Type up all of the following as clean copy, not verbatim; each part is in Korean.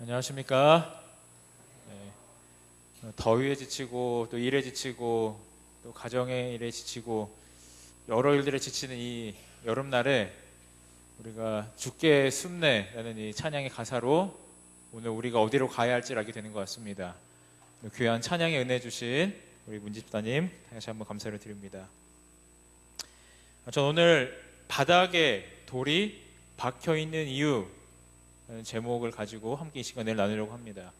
안녕하십니까? 더위에 지치고 또 일에 지치고 또 가정의 일에 지치고 여러 일들에 지치는 이 여름날에 우리가 주께 숨내라는 이 찬양의 가사로 오늘 우리가 어디로 가야 할지 알게 되는 것 같습니다. 귀한 찬양의 은혜 주신 우리 문집사님 다시 한번 감사를 드립니다. 전 오늘 바닥에 돌이 박혀있는 이유 제목을 가지고 함께 이 시간을 나누려고 합니다.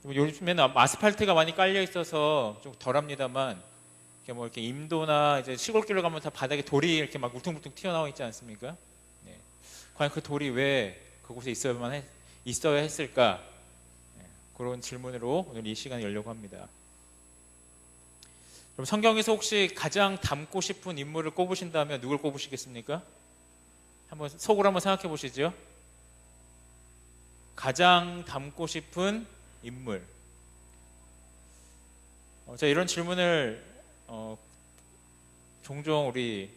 요즘에는 아스팔트가 많이 깔려 있어서 좀 덜합니다만, 이렇게 임도나 이제 시골길로 가면 다 바닥에 돌이 이렇게 막 울퉁불퉁 튀어나와 있지 않습니까? 네. 과연 그 돌이 왜 그곳에 있어야 했을까? 네. 그런 질문으로 오늘 이 시간을 열려고 합니다. 그럼 성경에서 혹시 가장 닮고 싶은 인물을 꼽으신다면 누굴 꼽으시겠습니까? 속으로 한번 생각해 보시죠. 가장 닮고 싶은 인물. 제가 이런 질문을 종종 우리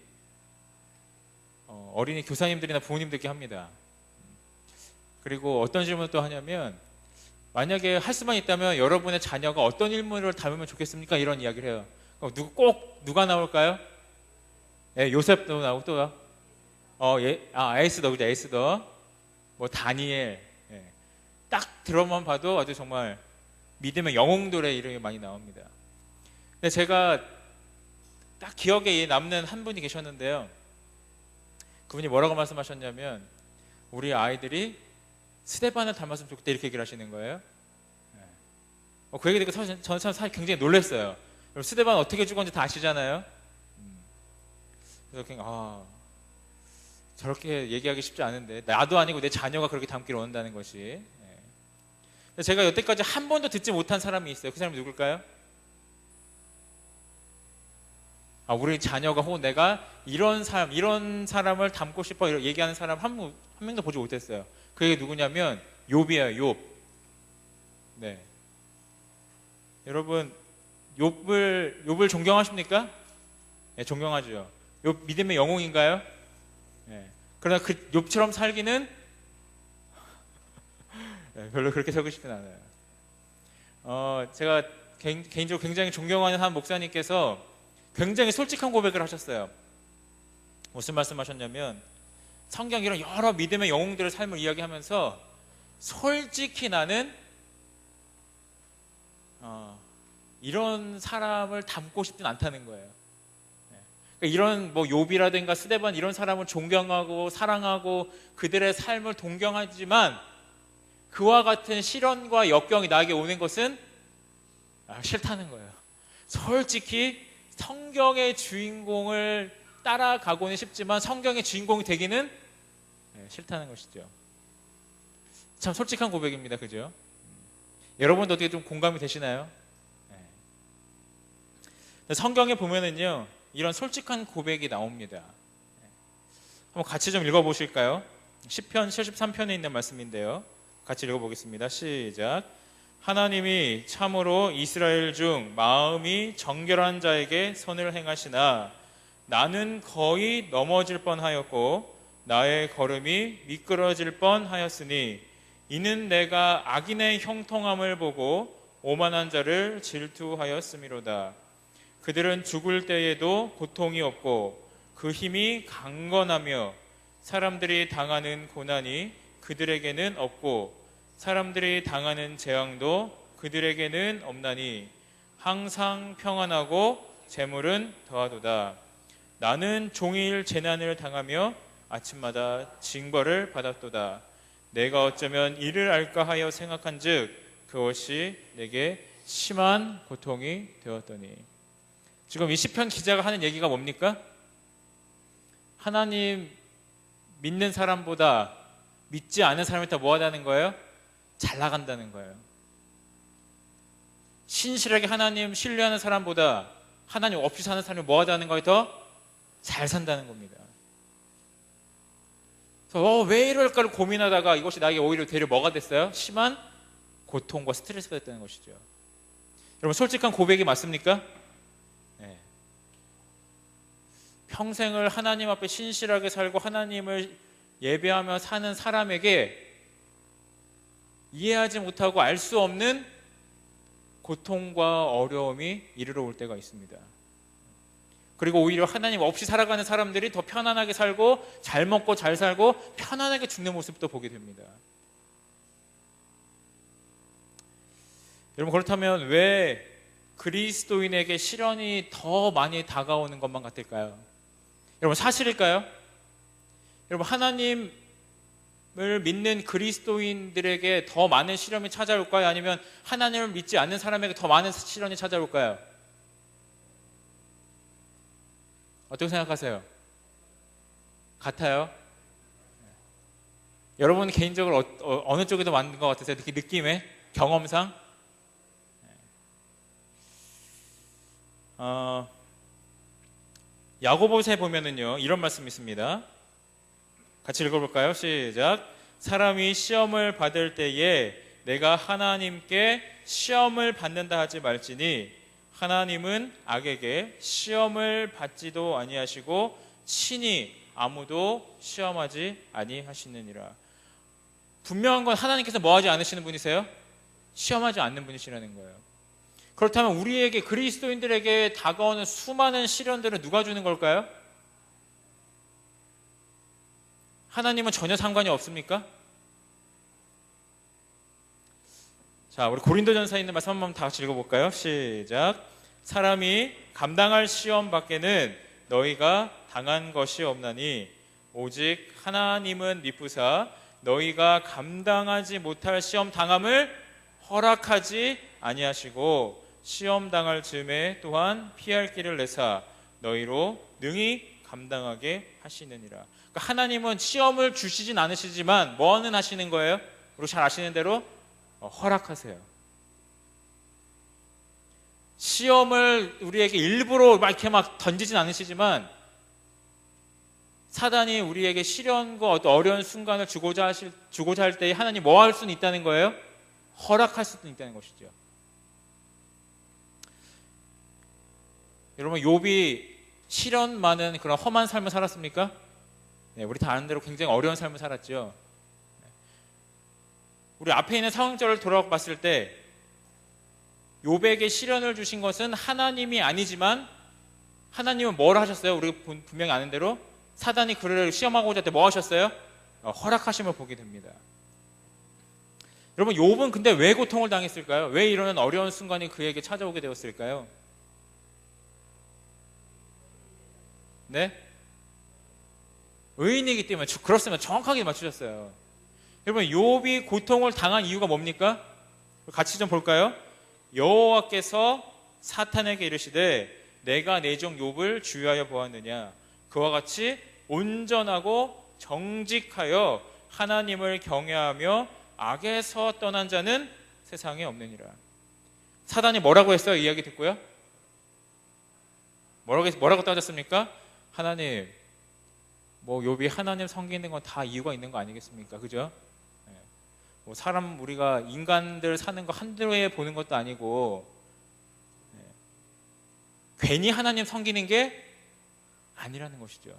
어린이 교사님들이나 부모님들께 합니다. 그리고 어떤 질문을 또 하냐면, 만약에 할 수만 있다면 여러분의 자녀가 어떤 인물을 닮으면 좋겠습니까? 이런 이야기를 해요. 누가 나올까요? 네, 요셉도 나오고 또요. 에스더, 그죠? 에스더, 뭐 다니엘. 딱 들어만 봐도 아주 정말 믿음의 영웅들의 이름이 많이 나옵니다. 근데 제가 딱 기억에 남는 한 분이 계셨는데요. 그분이 뭐라고 말씀하셨냐면, 우리 아이들이 스데반을 닮았으면 좋겠다 이렇게 얘기를 하시는 거예요. 그 얘기 듣고 저는 참 사실 굉장히 놀랐어요. 스데반 어떻게 죽었는지 다 아시잖아요. 그래서 그냥 저렇게 얘기하기 쉽지 않은데, 나도 아니고 내 자녀가 그렇게 닮기를 원한다는 것이. 제가 여태까지 한 번도 듣지 못한 사람이 있어요. 그 사람이 누굴까요? 우리 자녀가 혹은 내가 이런 사람을 닮고 싶어 얘기하는 사람 한 명도 보지 못했어요. 그게 누구냐면 욥이에요. 욥. 네. 여러분, 욥을 존경하십니까? 네, 존경하죠. 욥 믿음의 영웅인가요? 네. 그러나 그 욥처럼 살기는 별로 그렇게 살고 싶진 않아요. 제가 개인적으로 굉장히 존경하는 한 목사님께서 굉장히 솔직한 고백을 하셨어요. 무슨 말씀하셨냐면, 성경 이런 여러 믿음의 영웅들의 삶을 이야기하면서 솔직히 나는 이런 사람을 닮고 싶진 않다는 거예요. 그러니까 이런 욥이라든가 스데반 이런 사람을 존경하고 사랑하고 그들의 삶을 동경하지만, 그와 같은 시련과 역경이 나에게 오는 것은 싫다는 거예요. 솔직히 성경의 주인공을 따라가고는 싶지만 성경의 주인공이 되기는 싫다는 것이죠. 참 솔직한 고백입니다. 그죠? 여러분도 어떻게 좀 공감이 되시나요? 성경에 보면은요, 이런 솔직한 고백이 나옵니다. 한번 같이 좀 읽어보실까요? 시편 73편에 있는 말씀인데요. 같이 읽어보겠습니다. 시작. 하나님이 참으로 이스라엘 중 마음이 정결한 자에게 선을 행하시나 나는 거의 넘어질 뻔하였고 나의 걸음이 미끄러질 뻔하였으니 이는 내가 악인의 형통함을 보고 오만한 자를 질투하였음이로다. 그들은 죽을 때에도 고통이 없고 그 힘이 강건하며 사람들이 당하는 고난이 그들에게는 없고 사람들이 당하는 재앙도 그들에게는 없나니 항상 평안하고 재물은 더하도다. 나는 종일 재난을 당하며 아침마다 징벌을 받았도다. 내가 어쩌면 이를 알까 하여 생각한즉 그것이 내게 심한 고통이 되었더니. 지금 이 시편 기자가 하는 얘기가 뭡니까? 하나님 믿는 사람보다 믿지 않은 사람이 더 뭐하다는 거예요? 잘 나간다는 거예요. 신실하게 하나님 신뢰하는 사람보다 하나님 없이 사는 사람이 뭐하다는 거에 더 잘 산다는 겁니다. 그래서 왜 이럴까를 고민하다가 이것이 나에게 오히려 되려 뭐가 됐어요? 심한 고통과 스트레스가 됐다는 것이죠. 여러분, 솔직한 고백이 맞습니까? 네. 평생을 하나님 앞에 신실하게 살고 하나님을 예배하며 사는 사람에게 이해하지 못하고 알 수 없는 고통과 어려움이 이르러 올 때가 있습니다. 그리고 오히려 하나님 없이 살아가는 사람들이 더 편안하게 살고 잘 먹고 잘 살고 편안하게 죽는 모습도 보게 됩니다. 여러분, 그렇다면 왜 그리스도인에게 시련이 더 많이 다가오는 것만 같을까요? 여러분, 사실일까요? 여러분, 하나님을 믿는 그리스도인들에게 더 많은 시련이 찾아올까요? 아니면 하나님을 믿지 않는 사람에게 더 많은 시련이 찾아올까요? 어떻게 생각하세요? 같아요? 여러분 개인적으로 어느 쪽이 더 맞는 것 같으세요? 특히 느낌에? 경험상? 야고보서에 보면은요, 이런 말씀이 있습니다. 같이 읽어볼까요? 시작. 사람이 시험을 받을 때에 내가 하나님께 시험을 받는다 하지 말지니 하나님은 악에게 시험을 받지도 아니하시고 친히 아무도 시험하지 아니하시느니라. 분명한 건 하나님께서 뭐 하지 않으시는 분이세요? 시험하지 않는 분이시라는 거예요. 그렇다면 우리에게, 그리스도인들에게 다가오는 수많은 시련들은 누가 주는 걸까요? 하나님은 전혀 상관이 없습니까? 자, 우리 고린도전서에 있는 말씀 한번 다 같이 읽어볼까요? 시작. 사람이 감당할 시험 밖에는 너희가 당한 것이 없나니 오직 하나님은 미쁘사 너희가 감당하지 못할 시험 당함을 허락하지 아니하시고 시험 당할 즈음에 또한 피할 길을 내사 너희로 능히 감당하게 하시느니라. 그러니까 하나님은 시험을 주시진 않으시지만 뭐는 하시는 거예요? 우리 잘 아시는 대로 허락하세요. 시험을 우리에게 일부러 막 이렇게 막 던지진 않으시지만 사단이 우리에게 시련과 어떤 어려운 순간을 주고자 할 때 하나님 뭐 할 수는 있다는 거예요? 허락할 수도 있다는 것이죠. 여러분, 욥이 시련 많은 그런 험한 삶을 살았습니까? 네, 우리 다 아는 대로 굉장히 어려운 삶을 살았죠. 우리 앞에 있는 상황절을 돌아봤을 때 욥에게 시련을 주신 것은 하나님이 아니지만 하나님은 뭘 하셨어요? 우리가 분명히 아는 대로 사단이 그를 시험하고자 할 때 뭐 하셨어요? 허락하심을 보게 됩니다. 여러분, 욥은 근데 왜 고통을 당했을까요? 왜 이런 어려운 순간이 그에게 찾아오게 되었을까요? 네? 의인이기 때문에. 그렇습니다. 정확하게 맞추셨어요. 여러분, 욥이 고통을 당한 이유가 뭡니까? 같이 좀 볼까요? 여호와께서 사탄에게 이르시되 내가 내 종 욥을 주의하여 보았느냐. 그와 같이 온전하고 정직하여 하나님을 경외하며 악에서 떠난 자는 세상에 없느니라. 사단이 뭐라고 했어요? 이 이야기 듣고요? 뭐라고 따졌습니까? 하나님, 뭐 욥이 하나님 섬기는 건 다 이유가 있는 거 아니겠습니까? 그죠? 뭐 사람, 우리가 인간들 사는 거 한두 해 보는 것도 아니고 괜히 하나님 섬기는 게 아니라는 것이죠.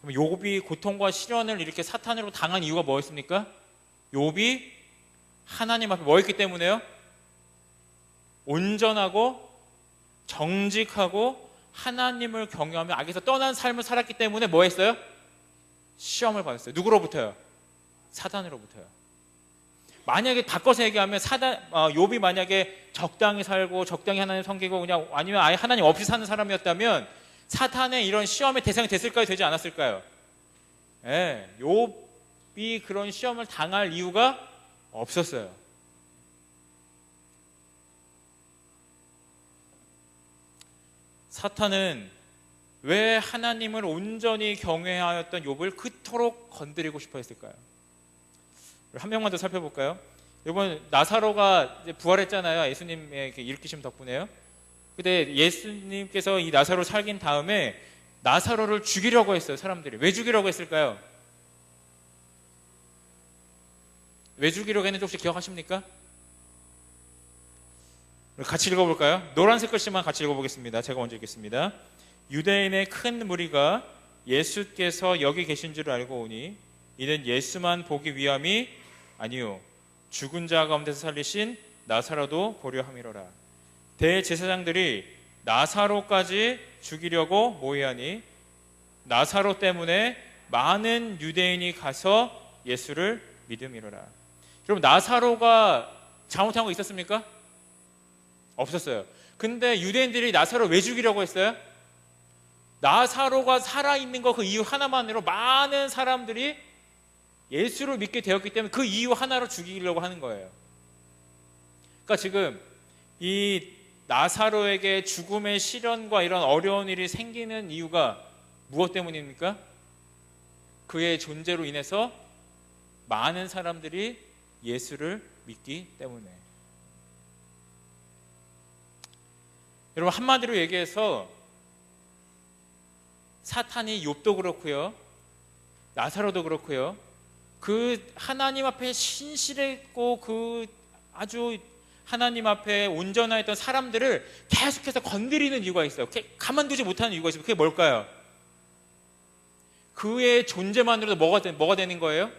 그럼 욥이 고통과 시련을 이렇게 사탄으로 당한 이유가 뭐였습니까? 욥이 하나님 앞에 뭐 했기 때문에요? 온전하고 정직하고 하나님을 경외하며 악에서 떠난 삶을 살았기 때문에 뭐 했어요? 시험을 받았어요. 누구로부터요? 사단으로부터요. 만약에 바꿔서 얘기하면 욥이 만약에 적당히 살고 적당히 하나님 섬기고 그냥 아니면 아예 하나님 없이 사는 사람이었다면 사탄의 이런 시험의 대상이 됐을까요? 되지 않았을까요? 예, 욥이 그런 시험을 당할 이유가 없었어요. 사탄은 왜 하나님을 온전히 경외하였던 욥을 그토록 건드리고 싶어 했을까요? 한 명만 더 살펴볼까요? 여러분, 나사로가 이제 부활했잖아요. 예수님의 일으키심 덕분에요. 근데 예수님께서 이 나사로 살긴 다음에 나사로를 죽이려고 했어요. 사람들이. 왜 죽이려고 했을까요? 왜 죽이려고 했는지 혹시 기억하십니까? 같이 읽어볼까요? 노란색 글씨만 같이 읽어보겠습니다. 제가 먼저 읽겠습니다. 유대인의 큰 무리가 예수께서 여기 계신 줄 알고 오니 이는 예수만 보기 위함이 아니요 죽은 자 가운데서 살리신 나사로도 보려 함이로라. 대제사장들이 나사로까지 죽이려고 모의하니 나사로 때문에 많은 유대인이 가서 예수를 믿음이로라. 여러분, 나사로가 잘못한 거 있었습니까? 없었어요. 근데 유대인들이 나사로 왜 죽이려고 했어요? 나사로가 살아있는 거 그 이유 하나만으로 많은 사람들이 예수를 믿게 되었기 때문에 그 이유 하나로 죽이려고 하는 거예요. 그러니까 지금 이 나사로에게 죽음의 시련과 이런 어려운 일이 생기는 이유가 무엇 때문입니까? 그의 존재로 인해서 많은 사람들이 예수를 믿기 때문에. 여러분, 한마디로 얘기해서 사탄이 욥도 그렇고요, 나사로도 그렇고요, 그 하나님 앞에 신실했고 그 아주 하나님 앞에 온전하였던 사람들을 계속해서 건드리는 이유가 있어요. 가만두지 못하는 이유가 있어요. 그게 뭘까요? 그의 존재만으로도 뭐가 되는 거예요?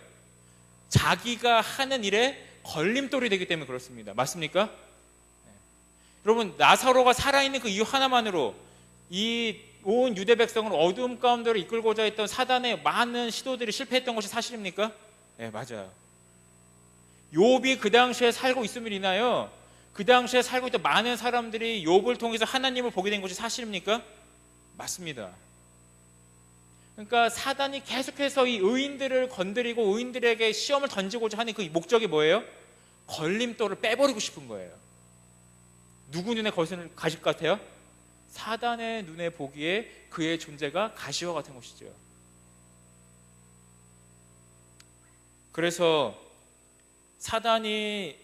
자기가 하는 일에 걸림돌이 되기 때문에 그렇습니다. 맞습니까? 네. 여러분, 나사로가 살아있는 그 이유 하나만으로 이 온 유대 백성을 어두움 가운데로 이끌고자 했던 사단의 많은 시도들이 실패했던 것이 사실입니까? 네, 맞아요. 욥이 그 당시에 살고 있음을 인하여 그 당시에 살고 있던 많은 사람들이 욥을 통해서 하나님을 보게 된 것이 사실입니까? 맞습니다. 그러니까 사단이 계속해서 이 의인들을 건드리고 의인들에게 시험을 던지고자 하는 그 목적이 뭐예요? 걸림돌을 빼버리고 싶은 거예요. 누구 눈에 거슬 가실 것 같아요? 사단의 눈에 보기에 그의 존재가 가시와 같은 것이죠. 그래서 사단이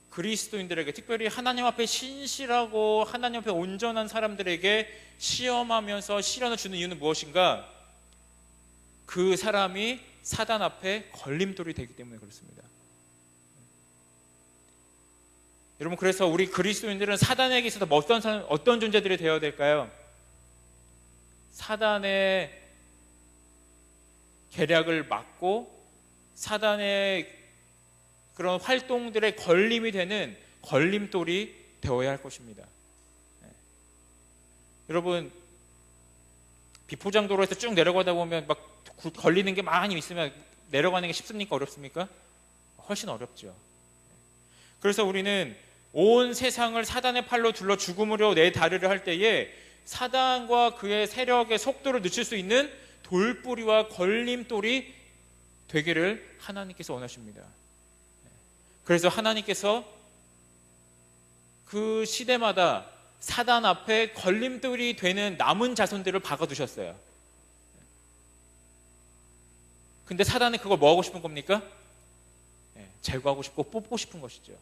그리스도인들에게, 특별히 하나님 앞에 신실하고 하나님 앞에 온전한 사람들에게 시험하면서 시련을 주는 이유는 무엇인가? 그 사람이 사단 앞에 걸림돌이 되기 때문에 그렇습니다. 여러분, 그래서 우리 그리스도인들은 사단에게 있어서 어떤 존재들이 되어야 될까요? 사단의 계략을 막고 사단의 그런 활동들의 걸림이 되는 걸림돌이 되어야 할 것입니다. 네. 여러분, 비포장도로에서 쭉 내려가다 보면 막 걸리는 게 많이 있으면 내려가는 게 쉽습니까? 어렵습니까? 훨씬 어렵죠. 그래서 우리는 온 세상을 사단의 팔로 둘러 죽음으로 내다르려 할 때에 사단과 그의 세력의 속도를 늦출 수 있는 돌뿌리와 걸림돌이 되기를 하나님께서 원하십니다. 그래서 하나님께서 그 시대마다 사단 앞에 걸림돌이 되는 남은 자손들을 박아두셨어요. 근데 사단은 그걸 뭐 하고 싶은 겁니까? 제거하고 싶고 뽑고 싶은 것이죠.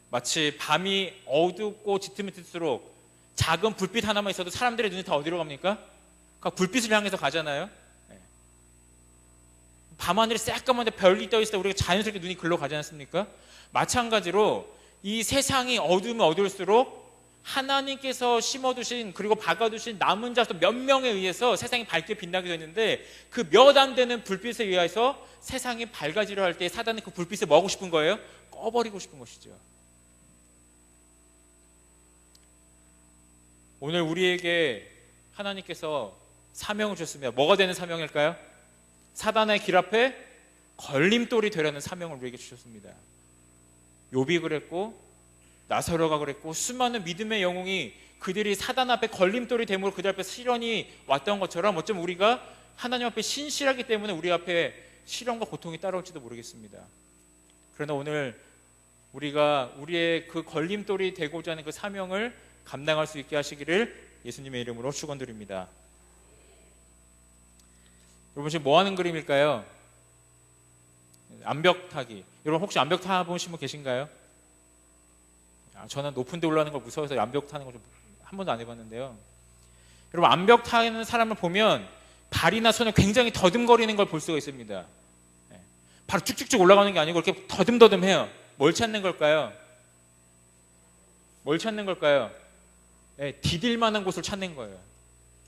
마치 밤이 어둡고 짙으면질수록 작은 불빛 하나만 있어도 사람들의 눈이 다 어디로 갑니까? 불빛을 향해서 가잖아요. 밤하늘이 새까만데 별이 떠있을 때 우리가 자연스럽게 눈이 글로 가지 않습니까? 마찬가지로 이 세상이 어두우면 어두울수록 하나님께서 심어두신, 그리고 박아두신 남은 자손 몇 명에 의해서 세상이 밝게 빛나게 되는데, 그 몇 안 되는 불빛에 의해서 세상이 밝아지려 할 때 사단은 그 불빛을 뭐 하고 싶은 거예요? 꺼버리고 싶은 것이죠. 오늘 우리에게 하나님께서 사명을 주셨습니다. 뭐가 되는 사명일까요? 사단의 길 앞에 걸림돌이 되라는 사명을 우리에게 주셨습니다. 욥이 그랬고 나사로가 그랬고 수많은 믿음의 영웅이 그들이 사단 앞에 걸림돌이 됨으로 그들 앞에 시련이 왔던 것처럼 어쩌면 우리가 하나님 앞에 신실하기 때문에 우리 앞에 시련과 고통이 따라올지도 모르겠습니다. 그러나 오늘 우리가 우리의 그 걸림돌이 되고자 하는 그 사명을 감당할 수 있게 하시기를 예수님의 이름으로 축원드립니다. 여러분, 지금 뭐 하는 그림일까요? 암벽 타기. 여러분, 혹시 암벽 타보신 분 계신가요? 저는 높은 데 올라가는 걸 무서워서 암벽 타는 걸 한 번도 안 해봤는데요. 여러분, 암벽 타는 사람을 보면 발이나 손에 굉장히 더듬거리는 걸 볼 수가 있습니다. 바로 쭉쭉쭉 올라가는 게 아니고 이렇게 더듬더듬해요. 뭘 찾는 걸까요? 뭘 찾는 걸까요? 디딜 만한 곳을 찾는 거예요.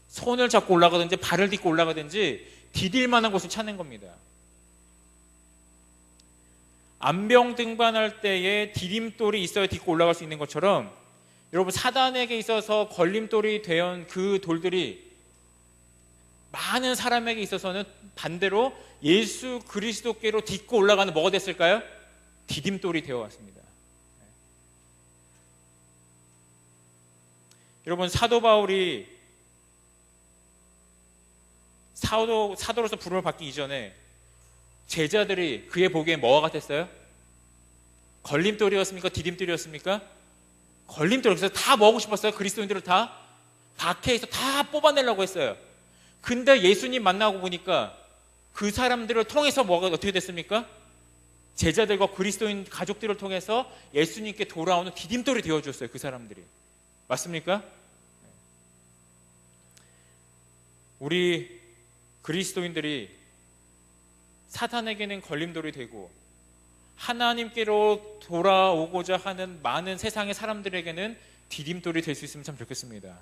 손을 잡고 올라가든지 발을 딛고 올라가든지 디딜 만한 곳을 찾는 겁니다. 암병 등반할 때에 디딤돌이 있어야 딛고 올라갈 수 있는 것처럼 여러분 사단에게 있어서 걸림돌이 되어 그 돌들이 많은 사람에게 있어서는 반대로 예수 그리스도께로 딛고 올라가는 뭐가 됐을까요? 디딤돌이 되어 왔습니다. 여러분 사도 바울이 사도로서 부름을 받기 이전에 제자들이 그의 보기에 뭐가 같았어요? 걸림돌이었습니까? 디딤돌이었습니까? 걸림돌. 그래서 다 뭐하고 싶었어요? 그리스도인들을 다 박해해서 다 뽑아내려고 했어요. 근데 예수님 만나고 보니까 그 사람들을 통해서 뭐가 어떻게 됐습니까? 제자들과 그리스도인 가족들을 통해서 예수님께 돌아오는 디딤돌이 되어줬어요. 그 사람들이. 맞습니까? 우리 그리스도인들이 사탄에게는 걸림돌이 되고 하나님께로 돌아오고자 하는 많은 세상의 사람들에게는 디딤돌이 될 수 있으면 참 좋겠습니다.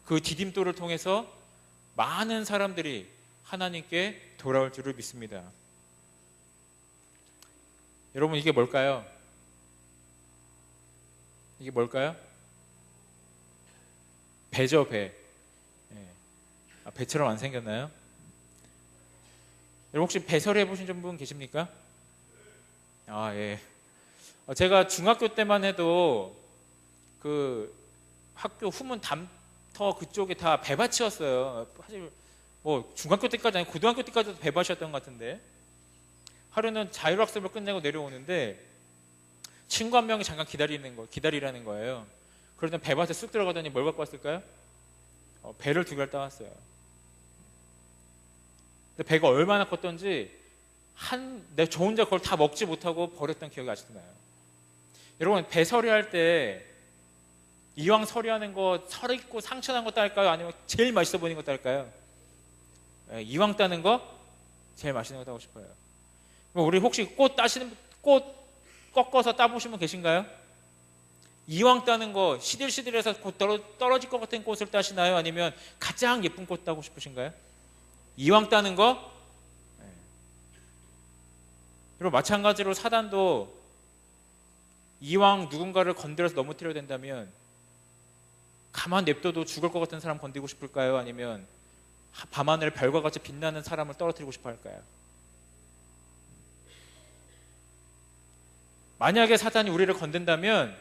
그 디딤돌을 통해서 많은 사람들이 하나님께 돌아올 줄을 믿습니다. 여러분 이게 뭘까요? 이게 뭘까요? 배죠, 배. 배처럼 안 생겼나요? 여러분 혹시 배설이 해보신 분 계십니까? 예. 제가 중학교 때만 해도 그 학교 후문 담터 그쪽에 다 배밭이었어요. 사실 뭐 중학교 때까지 아니고 고등학교 때까지도 배밭이었던 것 같은데 하루는 자율학습을 끝내고 내려오는데 친구 한 명이 잠깐 기다리라는 거예요. 그러다 배밭에 쑥 들어가더니 뭘 갖고 왔을까요? 배를 2개를 따왔어요. 근데 배가 얼마나 컸던지 내가 저 혼자 그걸 다 먹지 못하고 버렸던 기억이 아직도 나요. 여러분 배설이할 때 이왕 서리하는 거 설익고 상처난 거 딸까요? 아니면 제일 맛있어 보이는 거 딸까요? 이왕 따는 거 제일 맛있는 거 따고 싶어요. 우리 혹시 꽃 꺾어서 따보신 분 계신가요? 이왕 따는 거 시들시들해서 곧 떨어질 것 같은 꽃을 따시나요? 아니면 가장 예쁜 꽃 따고 싶으신가요? 이왕 따는 거? 그리고 마찬가지로 사단도 이왕 누군가를 건드려서 넘어뜨려야 된다면 가만 냅둬도 죽을 것 같은 사람 건드리고 싶을까요? 아니면 밤하늘 별과 같이 빛나는 사람을 떨어뜨리고 싶어 할까요? 만약에 사단이 우리를 건든다면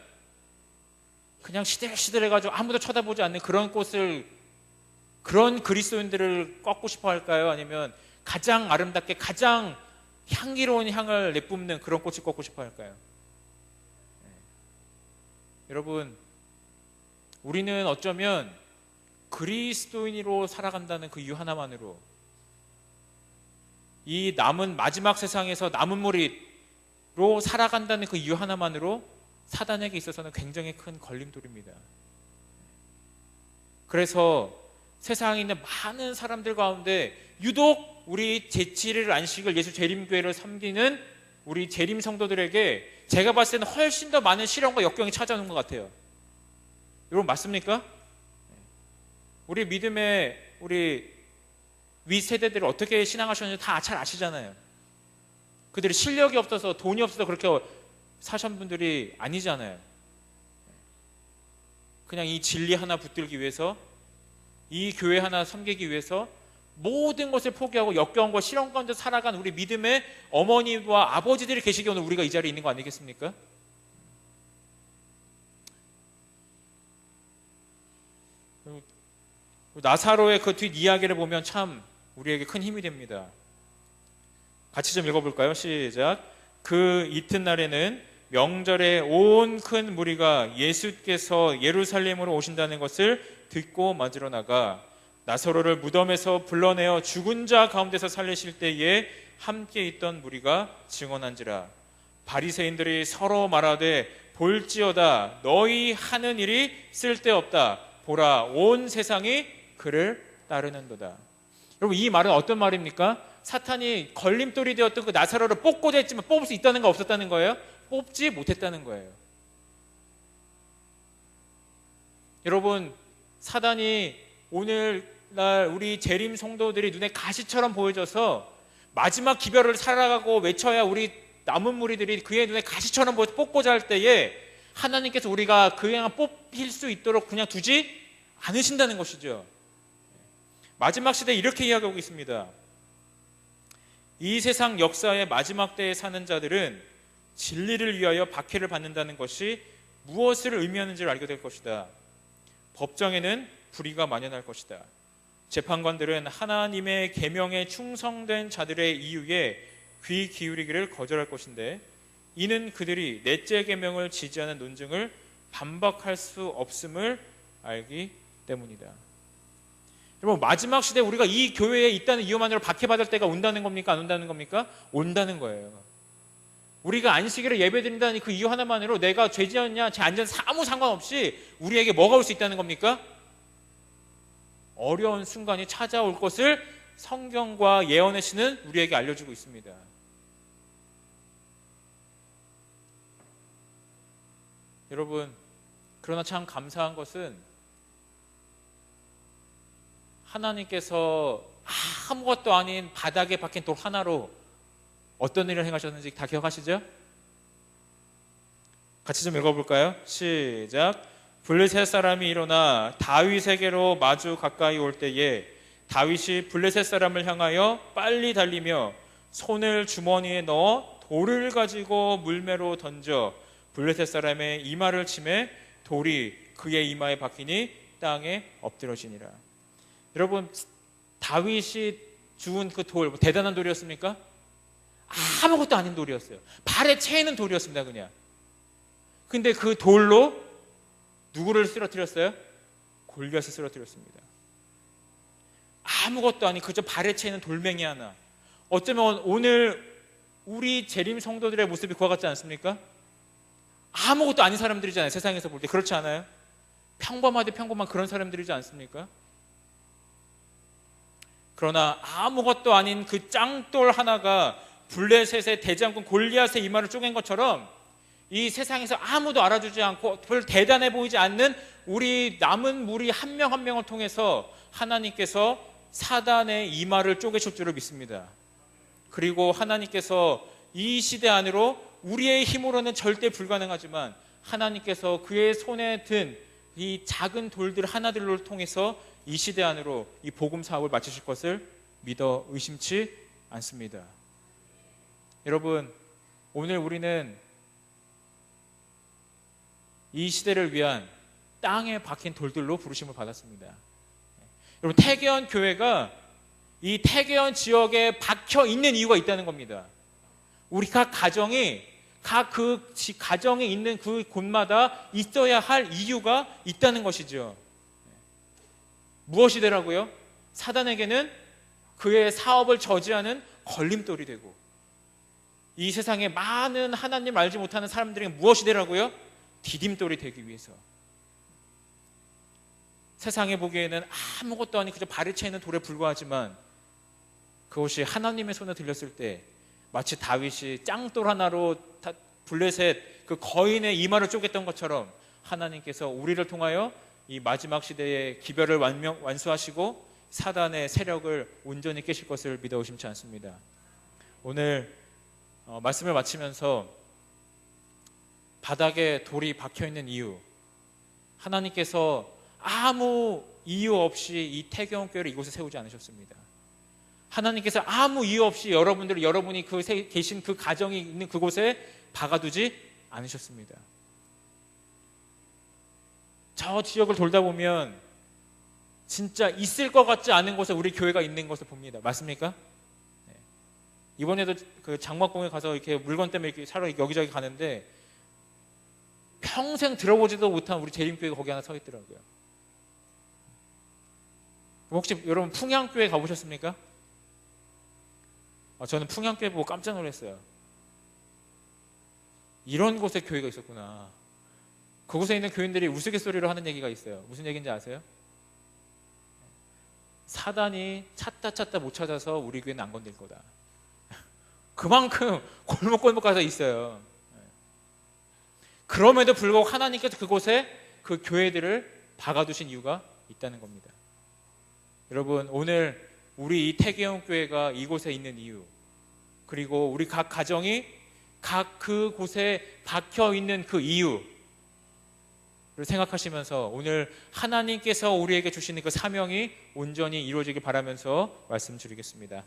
그냥 시들시들해가지고 아무도 쳐다보지 않는 그런 꽃을, 그런 그리스도인들을 꺾고 싶어 할까요? 아니면 가장 아름답게 가장 향기로운 향을 내뿜는 그런 꽃을 꺾고 싶어 할까요? 여러분 우리는 어쩌면 그리스도인으로 살아간다는 그 이유 하나만으로 이 남은 마지막 세상에서 남은 무리로 살아간다는 그 이유 하나만으로 사단에게 있어서는 굉장히 큰 걸림돌입니다. 그래서 세상에 있는 많은 사람들 가운데 유독 우리 제7일 안식을 예수 재림교회를 섬기는 우리 재림 성도들에게 제가 봤을 때는 훨씬 더 많은 시련과 역경이 찾아오는 것 같아요. 여러분 맞습니까? 우리 믿음의 우리 윗세대들을 어떻게 신앙하셨는지 다 잘 아시잖아요. 그들이 실력이 없어서 돈이 없어서 그렇게 사신 분들이 아니잖아요. 그냥 이 진리 하나 붙들기 위해서, 이 교회 하나 섬기기 위해서 모든 것을 포기하고 역경과 시련 가운데 살아간 우리 믿음의 어머니와 아버지들이 계시기에 오늘 우리가 이 자리에 있는 거 아니겠습니까? 나사로의 그 뒷이야기를 보면 참 우리에게 큰 힘이 됩니다. 같이 좀 읽어볼까요? 시작. 그 이튿날에는 명절에 온 큰 무리가 예수께서 예루살렘으로 오신다는 것을 듣고 맞으러 나가 나사로를 무덤에서 불러내어 죽은 자 가운데서 살리실 때에 함께 있던 무리가 증언한지라. 바리새인들이 서로 말하되 볼지어다 너희 하는 일이 쓸데없다. 보라 온 세상이 그를 따르는도다. 여러분 이 말은 어떤 말입니까? 사탄이 걸림돌이 되었던 그 나사로를 뽑고자 했지만 뽑을 수 있다는 거 없었다는 거예요? 뽑지 못했다는 거예요. 여러분 사단이 오늘날 우리 재림 성도들이 눈에 가시처럼 보여져서 마지막 기별을 살아가고 외쳐야 우리 남은 무리들이 그의 눈에 가시처럼 보여서 뽑고자 할 때에 하나님께서 우리가 그의 향 뽑힐 수 있도록 그냥 두지 않으신다는 것이죠. 마지막 시대에 이렇게 이야기하고 있습니다. 이 세상 역사의 마지막 때에 사는 자들은 진리를 위하여 박해를 받는다는 것이 무엇을 의미하는지를 알게 될 것이다. 법정에는 불의가 만연할 것이다. 재판관들은 하나님의 계명에 충성된 자들의 이유에 귀 기울이기를 거절할 것인데 이는 그들이 넷째 계명을 지지하는 논증을 반박할 수 없음을 알기 때문이다. 여러분, 마지막 시대에 우리가 이 교회에 있다는 이유만으로 박해받을 때가 온다는 겁니까? 안 온다는 겁니까? 온다는 거예요. 우리가 안식일에 예배드린다는 그 이유 하나만으로 내가 죄지었냐 죄 안 지었냐 아무 상관없이 우리에게 뭐가 올 수 있다는 겁니까? 어려운 순간이 찾아올 것을 성경과 예언의 신은 우리에게 알려주고 있습니다. 여러분, 그러나 참 감사한 것은 하나님께서 아무것도 아닌 바닥에 박힌 돌 하나로 어떤 일을 행하셨는지 다 기억하시죠? 같이 좀 읽어볼까요? 시작. 블레셋 사람이 일어나 다윗에게로 마주 가까이 올 때에 다윗이 블레셋 사람을 향하여 빨리 달리며 손을 주머니에 넣어 돌을 가지고 물매로 던져 블레셋 사람의 이마를 치매 돌이 그의 이마에 박히니 땅에 엎드러지니라. 여러분, 다윗이 주운 그 돌 대단한 돌이었습니까? 아무것도 아닌 돌이었어요. 발에 채이는 돌이었습니다. 그냥. 근데 그 돌로 누구를 쓰러뜨렸어요? 골리앗을 쓰러뜨렸습니다. 아무것도 아닌 그저 발에 채이는 돌멩이 하나. 어쩌면 오늘 우리 재림 성도들의 모습이 그와 같지 않습니까? 아무것도 아닌 사람들이잖아요. 세상에서 볼 때. 그렇지 않아요? 평범하되 평범한 그런 사람들이지 않습니까? 그러나 아무것도 아닌 그 짱돌 하나가 블레셋의 대장군 골리앗의 이마를 쪼갠 것처럼 이 세상에서 아무도 알아주지 않고 별 대단해 보이지 않는 우리 남은 무리 한 명 한 명을 통해서 하나님께서 사단의 이마를 쪼개실 줄을 믿습니다. 그리고 하나님께서 이 시대 안으로 우리의 힘으로는 절대 불가능하지만 하나님께서 그의 손에 든 이 작은 돌들 하나들을 통해서 이 시대 안으로 이 복음 사업을 마치실 것을 믿어 의심치 않습니다. 여러분, 오늘 우리는 이 시대를 위한 땅에 박힌 돌들로 부르심을 받았습니다. 여러분, 태계원 교회가 이 태계원 지역에 박혀 있는 이유가 있다는 겁니다. 우리 각 가정이 그 가정에 있는 그 곳마다 있어야 할 이유가 있다는 것이죠. 무엇이 되라고요? 사단에게는 그의 사업을 저지하는 걸림돌이 되고 이 세상에 많은 하나님을 알지 못하는 사람들에게 무엇이 되라고요? 디딤돌이 되기 위해서. 세상에 보기에는 아무것도 아닌 그저 발에 채이는 돌에 불과하지만 그것이 하나님의 손에 들렸을 때 마치 다윗이 짱돌 하나로 블레셋 그 거인의 이마를 쪼갰던 것처럼 하나님께서 우리를 통하여 이 마지막 시대의 기별을 완수하시고 사단의 세력을 온전히 깨실 것을 믿어 의심치 않습니다. 오늘 말씀을 마치면서 바닥에 돌이 박혀있는 이유, 하나님께서 아무 이유 없이 이 태경교회를 이곳에 세우지 않으셨습니다. 하나님께서 아무 이유 없이 여러분이 계신 그 가정이 있는 그곳에 박아두지 않으셨습니다. 저 지역을 돌다 보면 진짜 있을 것 같지 않은 곳에 우리 교회가 있는 것을 봅니다. 맞습니까? 네. 이번에도 그 장막공에 가서 이렇게 물건 때문에 이렇게 사러 여기저기 가는데 평생 들어보지도 못한 우리 재림교회가 거기 하나 서 있더라고요. 혹시 여러분 풍향교회 가보셨습니까? 저는 풍향교회 보고 깜짝 놀랐어요. 이런 곳에 교회가 있었구나. 그곳에 있는 교인들이 우스갯소리로 하는 얘기가 있어요. 무슨 얘기인지 아세요? 사단이 찾다 못 찾아서 우리 교회는 안 건들 거다. 그만큼 골목골목 가서 있어요. 그럼에도 불구하고 하나님께서 그곳에 그 교회들을 박아두신 이유가 있다는 겁니다. 여러분, 오늘 우리 이 태계영 교회가 이곳에 있는 이유, 그리고 우리 각 가정이 각 그곳에 박혀 있는 그 이유를 생각하시면서 오늘 하나님께서 우리에게 주시는 그 사명이 온전히 이루어지길 바라면서 말씀드리겠습니다.